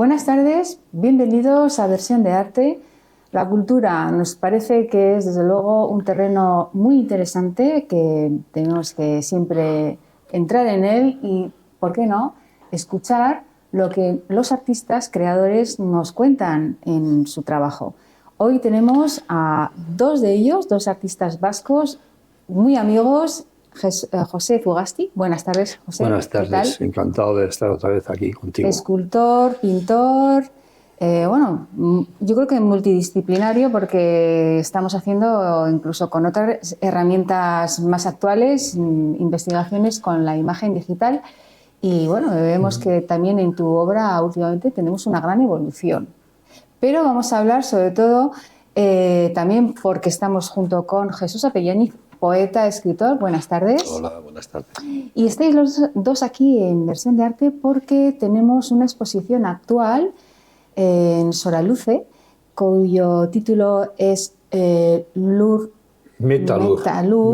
Buenas tardes, bienvenidos a Versión de Arte. La cultura nos parece que es desde luego un terreno muy interesante que tenemos que siempre entrar en él y, ¿por qué no?, escuchar lo que los artistas creadores nos cuentan en su trabajo. Hoy tenemos a dos de ellos, dos artistas vascos muy amigos. José Fugasti. Buenas tardes, José. Buenas tardes, encantado de estar otra vez aquí contigo. Escultor, pintor, yo creo que multidisciplinario porque estamos haciendo incluso con otras herramientas más actuales, investigaciones con la imagen digital y bueno, vemos que también en tu obra últimamente tenemos una gran evolución. Pero vamos a hablar sobre todo también porque estamos junto con Jesús Apellaniz, poeta, escritor. Buenas tardes. Hola, buenas tardes. Y estáis los dos aquí en Versión de Arte porque tenemos una exposición actual en Soraluce, cuyo título es Metalur,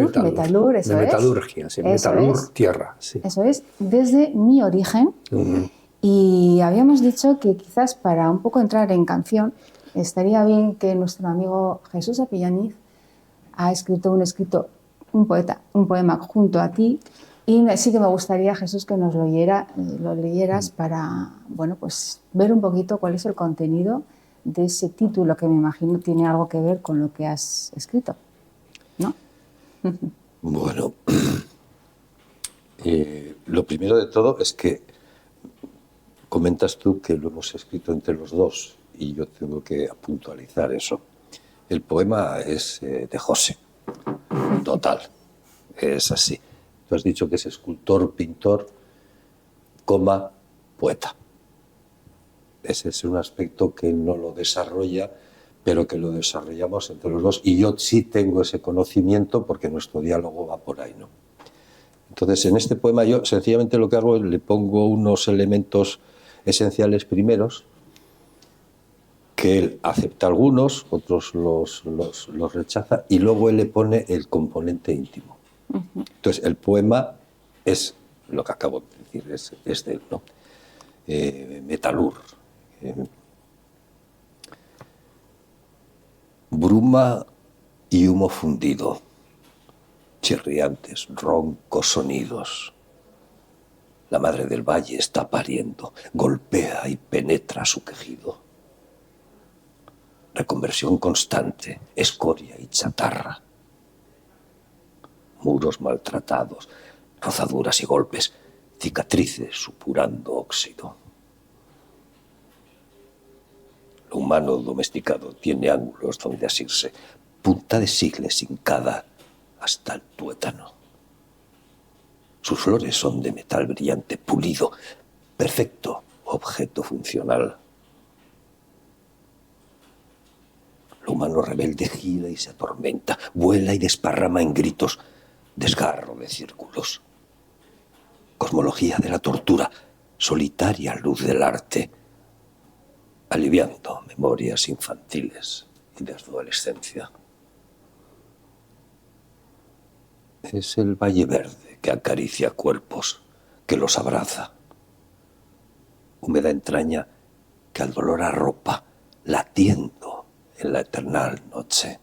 eso de es. metalurgia, sí, Eso metalur, es. tierra. Sí. Eso es, desde mi origen. Y habíamos dicho que quizás para un poco entrar en canción estaría bien que nuestro amigo Jesús Apellaniz ha escrito un poema junto a ti, y sí que me gustaría, Jesús, que nos lo leyeras para, bueno, pues ver un poquito cuál es el contenido de ese título que me imagino tiene algo que ver con lo que has escrito, ¿no? Bueno, lo primero de todo es que comentas tú que lo hemos escrito entre los dos y yo tengo que puntualizar eso. El poema es de José, total, es así. Tú has dicho que es escultor, pintor, poeta. Ese es un aspecto que no lo desarrolla, pero que lo desarrollamos entre los dos. Y yo sí tengo ese conocimiento porque nuestro diálogo va por ahí, ¿no? Entonces, en este poema yo sencillamente lo que hago es le pongo unos elementos esenciales primeros, que él acepta algunos, otros los rechaza, y luego él le pone el componente íntimo. Entonces, el poema es lo que acabo de decir, es de él, ¿no? Metalur. Bruma y humo fundido, chirriantes, roncos sonidos. La madre del valle está pariendo, golpea y penetra su quejido. Reconversión constante, escoria y chatarra. Muros maltratados, rozaduras y golpes, cicatrices supurando óxido. Lo humano domesticado tiene ángulos donde asirse, punta de sigles hincada hasta el tuétano. Sus flores son de metal brillante, pulido, perfecto objeto funcional. Lo humano rebelde gira y se atormenta, vuela y desparrama en gritos, desgarro de círculos. Cosmología de la tortura, solitaria luz del arte, aliviando memorias infantiles y de adolescencia. Es el valle verde que acaricia cuerpos, que los abraza. Húmeda entraña que al dolor arropa, latiendo en la eternal noche.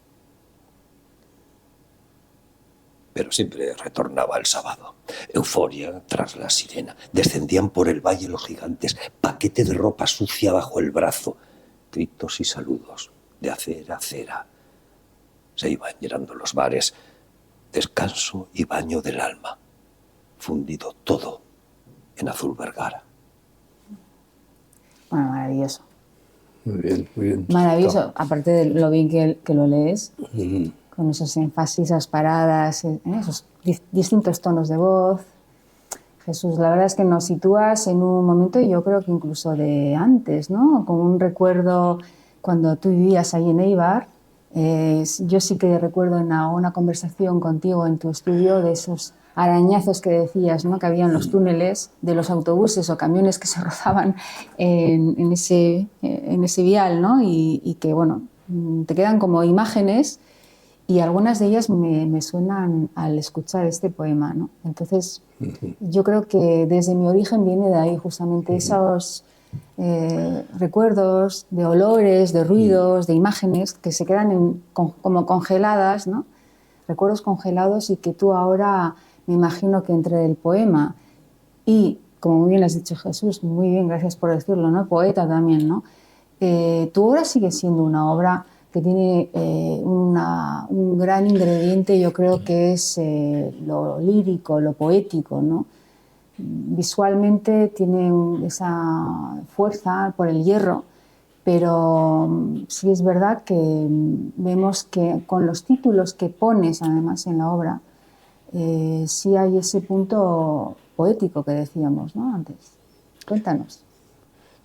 Pero siempre retornaba el sábado. Euforia tras la sirena. Descendían por el valle los gigantes, paquete de ropa sucia bajo el brazo. Gritos y saludos de acera a acera. Se iban llenando los bares. Descanso y baño del alma. Fundido todo en azul Vergara. Bueno, maravilloso. Muy bien, muy bien. Maravilloso, aparte de lo bien que lo lees, con esos énfasis, esas paradas, esos distintos tonos de voz. Jesús, la verdad es que nos sitúas en un momento, yo creo que incluso de antes, ¿no? Como un recuerdo cuando tú vivías ahí en Eibar. Yo sí que recuerdo en una conversación contigo en tu estudio de esos arañazos que decías, ¿no?, que había en los túneles de los autobuses o camiones que se rozaban en ese vial, ¿no? Y que, bueno, te quedan como imágenes y algunas de ellas me suenan al escuchar este poema, ¿no? Entonces, yo creo que desde mi origen viene de ahí justamente recuerdos, de olores, de ruidos, de imágenes que se quedan como congeladas, ¿no? Recuerdos congelados y que tú ahora, me imagino que entre el poema y, como muy bien has dicho Jesús, muy bien, gracias por decirlo, ¿no? Poeta también, ¿no? Tu obra sigue siendo una obra que tiene un gran ingrediente, yo creo que es lo lírico, lo poético, ¿no? Visualmente tiene esa fuerza por el hierro, pero sí es verdad que vemos que con los títulos que pones además en la obra, sí hay ese punto poético que decíamos, ¿no? Antes. Cuéntanos.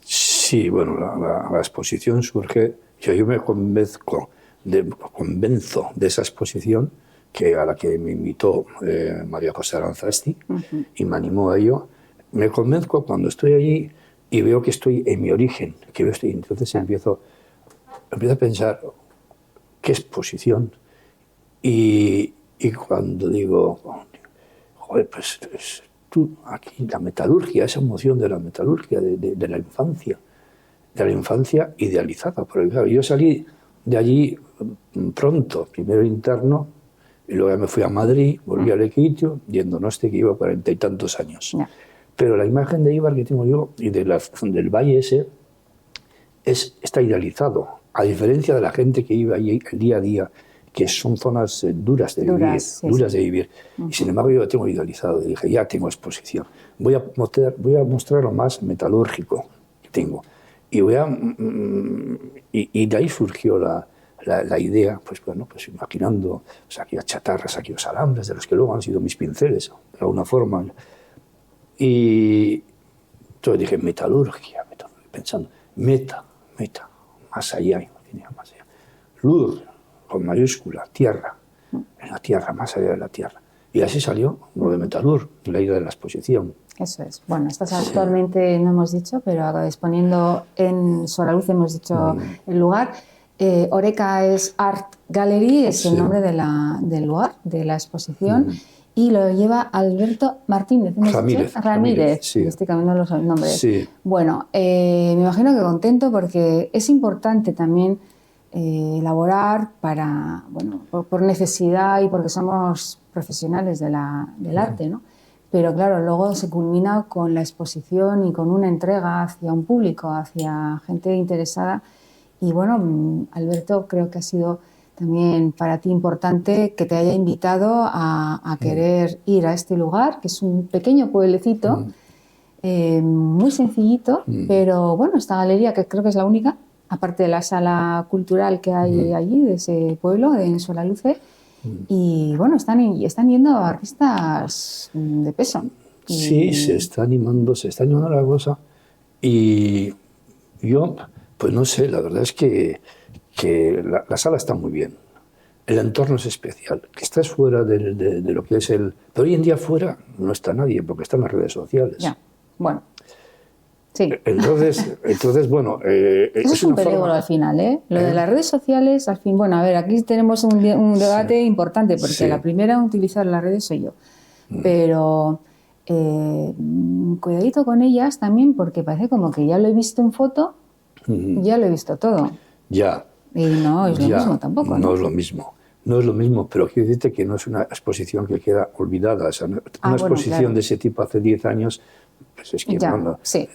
Sí, bueno, la exposición surge, yo me convenzo de esa exposición a la que me invitó María José Aranzasti y me animó a ello. Me convenzco cuando estoy allí y veo que estoy en mi origen, entonces empiezo a pensar, ¿qué exposición? Y cuando digo, joder, pues tú aquí, la metalurgia, esa emoción de la metalurgia, de la infancia idealizada. Porque claro, yo salí de allí pronto, primero interno, y luego ya me fui a Madrid, volví a Lequeitio, y en Donosti, que iba 40 y tantos años. Yeah. Pero la imagen de Eibar que tengo yo y del valle ese está idealizado, a diferencia de la gente que vive allí el día a día, que son zonas duras de vivir. Y sin embargo yo lo tengo idealizado. Y dije, ya tengo exposición. Voy a mostrar lo más metalúrgico que tengo. Y de ahí surgió la idea, pues bueno, pues imaginando pues, aquellas chatarras, aquellos alambres, de los que luego han sido mis pinceles, de alguna forma. Y entonces dije, metalurgia, pensando, meta, más allá, más allá. Lur, con mayúscula, tierra, en la tierra, más allá de la tierra. Y así salió lo de Metalur, la idea de la exposición. Eso es. Bueno, estás actualmente, no hemos dicho, pero exponiendo en Solaluz, hemos dicho el lugar. Oreca es Art Gallery, es el nombre del lugar, de la exposición, y lo lleva Alberto Martínez. Ramírez. Sí. Estoy cambiando los nombres. Sí. Bueno, me imagino que contento porque es importante también elaborar por necesidad y porque somos profesionales del arte, ¿no? Pero claro, luego se culmina con la exposición y con una entrega hacia un público, hacia gente interesada. Y bueno, Alberto, creo que ha sido también para ti importante que te haya invitado a querer ir a este lugar, que es un pequeño pueblecito, muy sencillito, pero bueno, esta galería, que creo que es la única, aparte de la sala cultural que hay allí, de ese pueblo, de Solaluce, y bueno, están yendo artistas de peso. Sí, se está animando la cosa, y yo, pues no sé, la verdad es que la sala está muy bien, el entorno es especial, que estás fuera de lo que es el... Pero hoy en día fuera no está nadie, porque están las redes sociales. Ya, bueno. Sí. Entonces bueno... Eso es un peligro al final, ¿eh? Lo de las redes sociales, al fin... Bueno, a ver, aquí tenemos un debate importante, porque la primera en utilizar las redes soy yo. Pero cuidadito con ellas también, porque parece como que ya lo he visto en foto, ya lo he visto todo. Ya. Y no es lo mismo tampoco, ¿no? No es lo mismo. No es lo mismo, pero quiero decirte que no es una exposición que queda olvidada. O sea, una exposición de ese tipo hace 10 años... Pues es que ya, no, sí.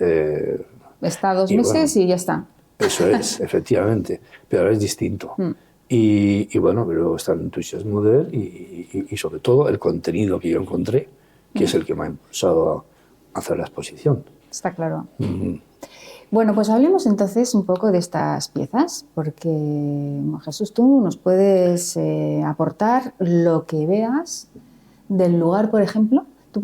Está 2 meses y ya está. Eso es, efectivamente, pero ahora es distinto. Y bueno, pero está el entusiasmo de él y sobre todo el contenido que yo encontré, que es el que me ha impulsado a hacer la exposición. Está claro. Bueno, pues hablemos entonces un poco de estas piezas, porque Jesús, tú nos puedes aportar lo que veas del lugar, por ejemplo. ¿Tú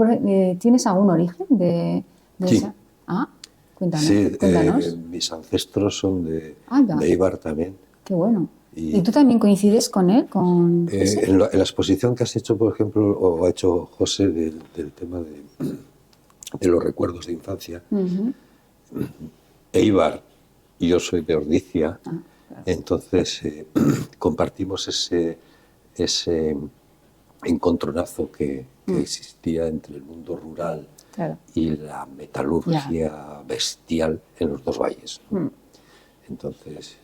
tienes algún origen de sí. esa? Ah, cuéntanos. Sí, cuéntanos. Mis ancestros son de Eibar también. Qué bueno. ¿Y tú también coincides con él? En la exposición que has hecho, por ejemplo, o ha hecho José del tema de los recuerdos de infancia, Eibar y yo soy de Ordizia, claro. Entonces compartimos ese encontronazo que existía entre el mundo rural Claro. y la metalurgia bestial en los dos valles, ¿no? Entonces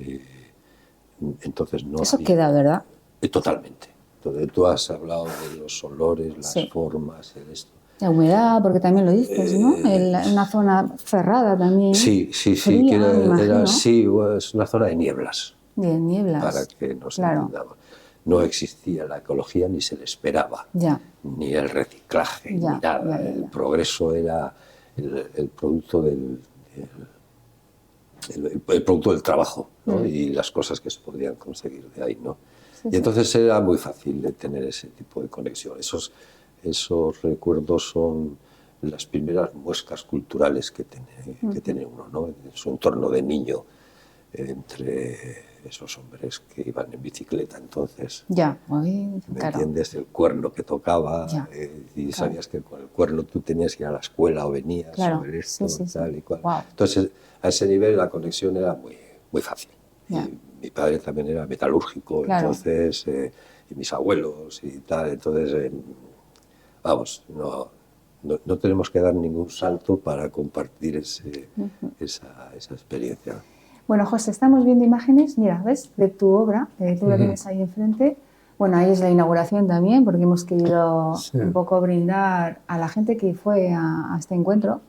no Eso había... queda, ¿verdad? Totalmente. Entonces, tú has hablado de los olores, las Sí. formas, esto. La humedad, porque también lo dices, ¿no? Una zona cerrada también. Sí, Fría, que me imagino. sí, es una zona de nieblas, De nieblas. para que nos Claro. entendamos. No existía la ecología ni se le esperaba, Ya. ni el reciclaje, Ya, ni nada. ya. El progreso era el producto el producto del trabajo, ¿no? Y las cosas que se podían conseguir de ahí, ¿no? Sí, y entonces era muy fácil de tener ese tipo de conexión. Esos recuerdos son las primeras muescas culturales que tiene uno, ¿no? En su entorno de niño, entre esos hombres que iban en bicicleta entonces. Ya, ¿Me claro. entiendes? El cuerno que tocaba, Ya, y sabías que con el cuerno tú tenías que ir a la escuela o venías Claro, o ver esto, sí, tal y cual. Wow. Entonces, a ese nivel la conexión era muy, muy fácil. Ya. Y mi padre también era metalúrgico, Claro. entonces, y mis abuelos y tal, entonces, vamos, no tenemos que dar ningún salto para compartir esa experiencia. Bueno, José, estamos viendo imágenes, mira, ¿ves? De tu obra, tú la tienes ahí enfrente. Bueno, ahí es la inauguración también, porque hemos querido un poco brindar a la gente que fue a este encuentro.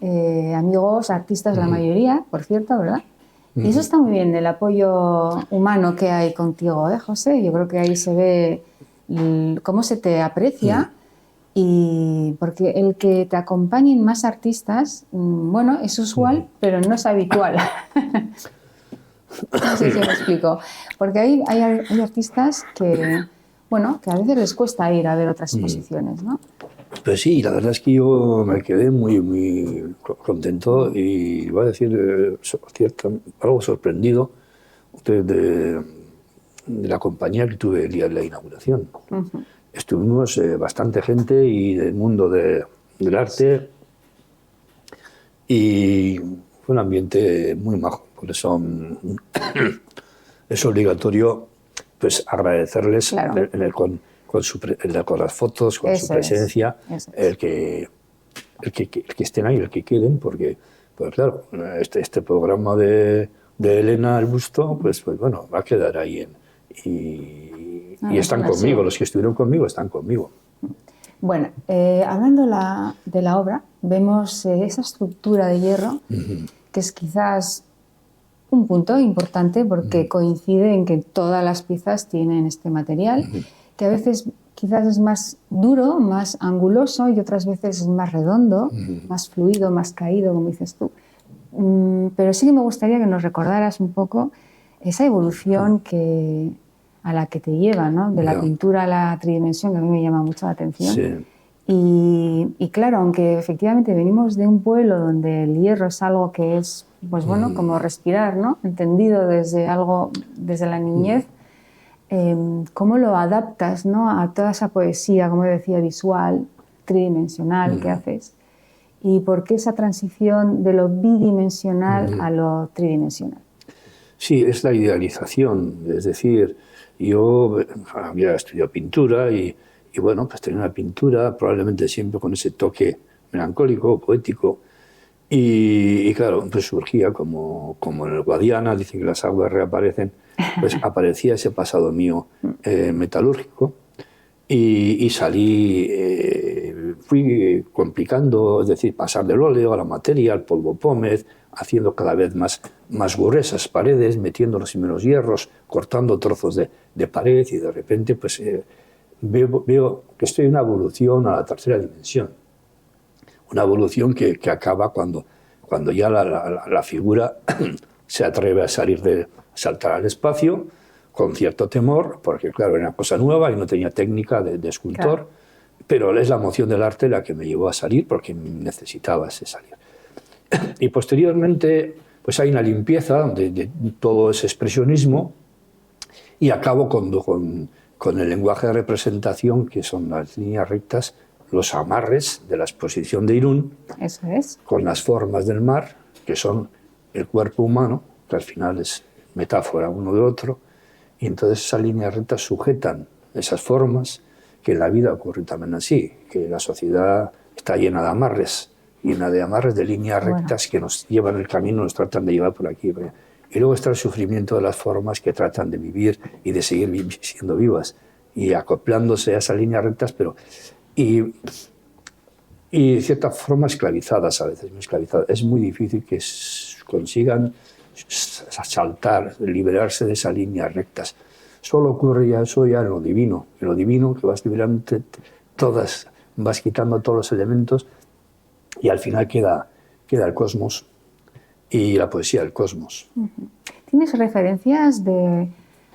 Amigos, artistas, la mayoría, por cierto, ¿verdad? Y eso está muy bien, el apoyo humano que hay contigo, José? Yo creo que ahí se ve cómo se te aprecia. Y porque el que te acompañen más artistas, bueno, es usual, pero no es habitual. No sé si me explico. Porque hay artistas que, bueno, que a veces les cuesta ir a ver otras exposiciones, ¿no? Pues sí, la verdad es que yo me quedé muy, muy contento y voy a decir algo sorprendido de la compañía que tuve el día de la inauguración. Estuvimos bastante gente y del mundo del arte y fue un ambiente muy majo. Por eso es obligatorio pues agradecerles Claro. con las fotos, con su presencia, el que estén ahí, el que queden, porque pues claro, este programa de Elena el Busto, pues bueno, va a quedar ahí y están conmigo, los que estuvieron conmigo están conmigo. Bueno, hablando de la obra, vemos esa estructura de hierro, que es quizás un punto importante porque coincide en que todas las piezas tienen este material, que a veces quizás es más duro, más anguloso y otras veces es más redondo, más fluido, más caído, como dices tú. Pero sí que me gustaría que nos recordaras un poco esa evolución a la que te lleva, ¿no? De la pintura a la tridimensión, que a mí me llama mucho la atención. Sí. Y claro, aunque efectivamente venimos de un pueblo donde el hierro es algo que es, pues bueno, como respirar, ¿no? Entendido desde la niñez, ¿cómo lo adaptas, ¿no? A toda esa poesía, como decía, visual, tridimensional que haces? ¿Y por qué esa transición de lo bidimensional a lo tridimensional? Sí, es la idealización, es decir, yo había estudiado pintura y bueno, pues tenía una pintura probablemente siempre con ese toque melancólico, poético, y claro, pues surgía como en el Guadiana, dicen que las aguas reaparecen, pues aparecía ese pasado mío metalúrgico y salí, fui complicando, es decir, pasar del óleo a la materia, al polvo pómez, haciendo cada vez más gruesas paredes, metiendo los primeros hierros, cortando trozos de pared y de repente pues veo que estoy en una evolución a la tercera dimensión. Una evolución que acaba cuando ya la figura se atreve a saltar al espacio con cierto temor, porque claro, era una cosa nueva y no tenía técnica de escultor, claro. Pero es la emoción del arte la que me llevó a salir porque necesitaba ese salir. Y posteriormente pues hay una limpieza de todo ese expresionismo y acabo con el lenguaje de representación, que son las líneas rectas, los amarres de la exposición de Irún. Eso es. Con las formas del mar, que son el cuerpo humano, que al final es metáfora uno de otro, y entonces esas líneas rectas sujetan esas formas, que en la vida ocurre también así, que la sociedad está llena de amarres, de líneas rectas que nos llevan el camino, nos tratan de llevar por aquí. Y luego está el sufrimiento de las formas que tratan de vivir y de seguir siendo vivas y acoplándose a esas líneas rectas, pero y de cierta forma esclavizadas a veces, muy esclavizadas. Es muy difícil que consigan saltar, liberarse de esas líneas rectas. Solo ocurre ya eso ya en lo divino que vas liberando todas, vas quitando todos los elementos y al final queda el cosmos y la poesía del cosmos. ¿Tienes referencias de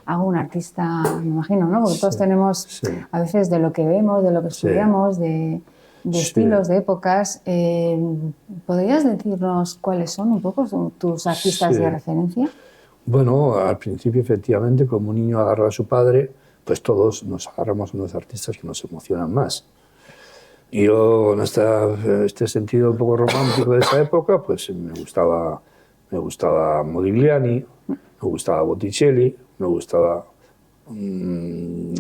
algún artista, me imagino, ¿no? Porque todos tenemos a veces de lo que vemos, de lo que estudiamos, de estilos, de épocas. ¿Podrías decirnos cuáles son un poco tus artistas de referencia? Bueno, al principio efectivamente, como un niño agarra a su padre, pues todos nos agarramos a unos artistas que nos emocionan más. Y yo, en este sentido un poco romántico de esa época, pues me gustaba Modigliani, me gustaba Botticelli, me gustaba de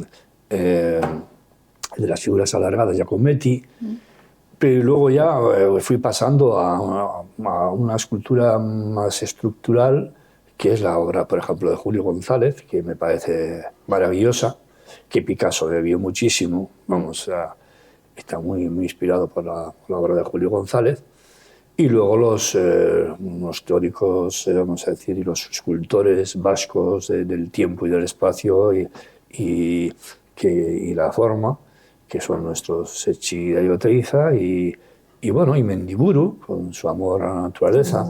las figuras alargadas, Giacometti, pero luego ya fui pasando a una escultura más estructural, que es la obra, por ejemplo, de Julio González, que me parece maravillosa, que Picasso bebió muchísimo, está muy inspirado por la obra de Julio González. Y luego los teóricos, vamos a decir, y los escultores vascos del tiempo y del espacio y la forma, que son nuestros Secchi de Oteiza y Mendiburu, con su amor a la naturaleza.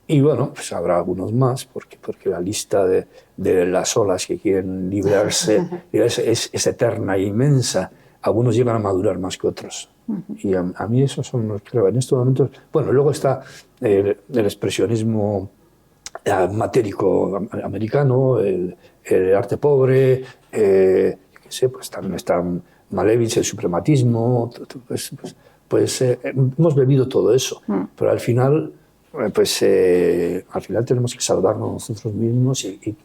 Y bueno, pues habrá algunos más, porque la lista de las olas que quieren librarse es eterna e inmensa. Algunos llegan a madurar más que otros. Y a mí esos son los que en estos momentos... Bueno, luego está el expresionismo matérico americano, el arte pobre, pues también está Malevich, el suprematismo, pues hemos bebido todo eso, pero al final tenemos que salvarnos nosotros mismos y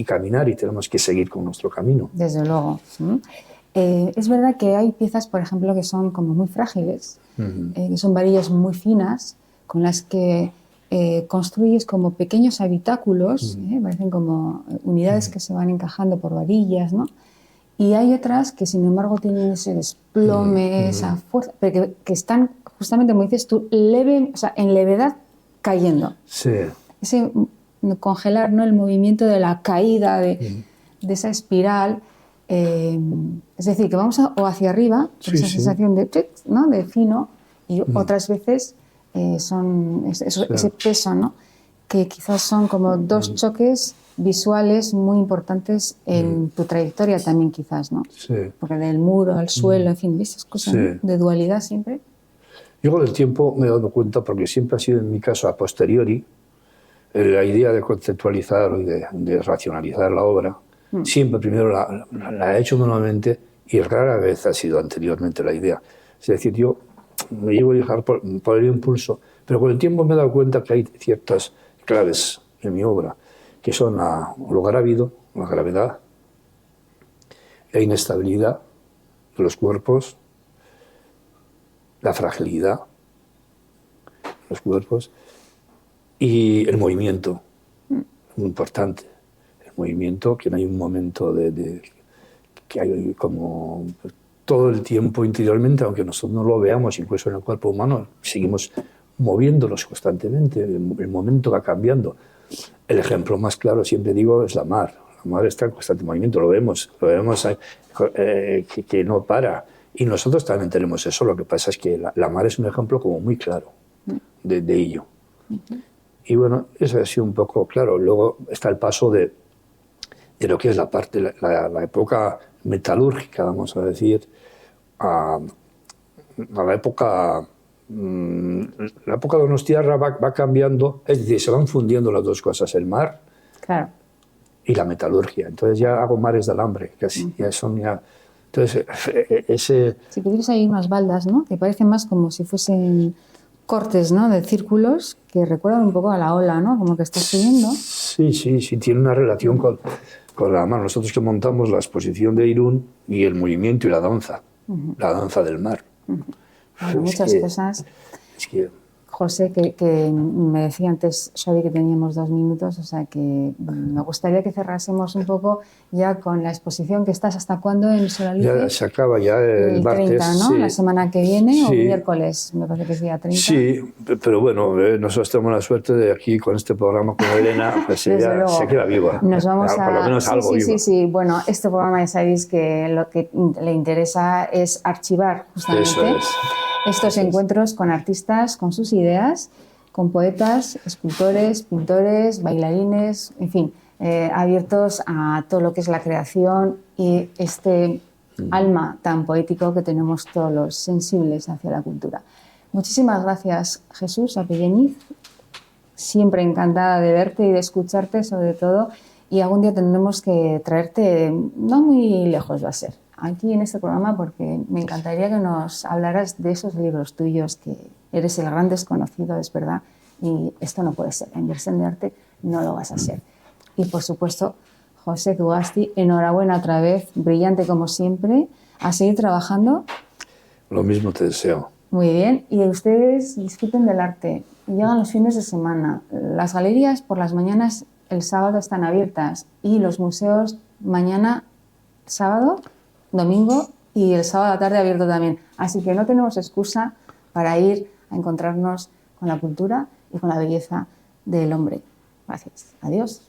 caminar, y tenemos que seguir con nuestro camino. Desde luego. Es verdad que hay piezas, por ejemplo, que son como muy frágiles, que son varillas muy finas, con las que construyes como pequeños habitáculos, parecen como unidades que se van encajando por varillas, ¿no? Y hay otras que, sin embargo, tienen ese desplome, esa fuerza, pero que están, justamente como dices tú, en levedad cayendo. Sí. Ese congelar, ¿no? El movimiento de la caída de esa espiral. Es decir, que vamos o hacia arriba, esa sensación de fino, y otras veces ese peso, ¿no? Que quizás son como dos choques visuales muy importantes en tu trayectoria también, quizás, ¿no? Sí. Porque del muro al suelo, en fin, esas cosas, ¿no? De dualidad siempre. Yo con el tiempo me he dado cuenta, porque siempre ha sido en mi caso a posteriori, la idea de conceptualizar y de racionalizar la obra. Siempre primero la he hecho manualmente y rara vez ha sido anteriormente la idea. Es decir, yo me llevo a dejar por el impulso, pero con el tiempo me he dado cuenta que hay ciertas claves en mi obra, que son lugar ávido, la gravedad, la inestabilidad de los cuerpos, la fragilidad de los cuerpos y el movimiento, muy importante. Movimiento, que no hay un momento que hay como todo el tiempo interiormente, aunque nosotros no lo veamos, incluso en el cuerpo humano, seguimos moviéndonos constantemente, el momento va cambiando. El ejemplo más claro, siempre digo, es la mar. La mar está en constante movimiento, lo vemos que no para. Y nosotros también tenemos eso, lo que pasa es que la mar es un ejemplo como muy claro de ello. Y bueno, eso ha sido un poco claro. Luego está el paso de lo que es la época metalúrgica, vamos a decir, a la época donostiarra va cambiando, es decir, se van fundiendo las dos cosas, el mar y la metalurgia. Entonces ya hago mares de alambre, casi, ya son ya... Entonces, Si pudieras hay unas baldas, ¿no? Que parecen más como si fuesen cortes, ¿no? De círculos que recuerdan un poco a la ola, ¿no? Como que está subiendo. Sí, tiene una relación con la mar. Nosotros que montamos la exposición de Irún y el movimiento y la danza. la danza del mar. Bueno, Es muchas que- cosas. Es que José, que me decía antes Xavi que teníamos 2 minutos, o sea que me gustaría que cerrásemos un poco ya con la exposición que estás. ¿Hasta cuándo en ya Solalice? se acaba ya el martes. 30, ¿no? Sí. La semana que viene o Sí. miércoles, me parece que es día 30. Sí, pero bueno, nosotros tenemos la suerte de aquí con este programa con Elena, pues Desde ella luego. se queda viva. Nos vamos Por lo menos sí, algo sí, viva. sí, sí. Bueno, este programa ya sabéis que lo que le interesa es archivar justamente Eso es. estos encuentros con artistas, con sus ideas, con poetas, escultores, pintores, bailarines, en fin, abiertos a todo lo que es la creación y este alma tan poético que tenemos todos los sensibles hacia la cultura. Muchísimas gracias, Jesús Apelleniz. Siempre encantada de verte y de escucharte, sobre todo. Y algún día tendremos que traerte, no muy lejos va a ser, aquí en este programa, porque me encantaría que nos hablaras de esos libros tuyos, que eres el gran desconocido, es verdad, y esto no puede ser. En Versión de Arte no lo vas a ser. Y por supuesto, José Cugasti, enhorabuena otra vez, brillante como siempre, a seguir trabajando. Lo mismo te deseo. Muy bien, y ustedes disfruten del arte. Llegan los fines de semana. Las galerías por las mañanas el sábado están abiertas y los museos mañana, sábado, domingo y el sábado a la tarde abierto también. Así que no tenemos excusa para ir a encontrarnos con la cultura y con la belleza del hombre. Gracias. Adiós.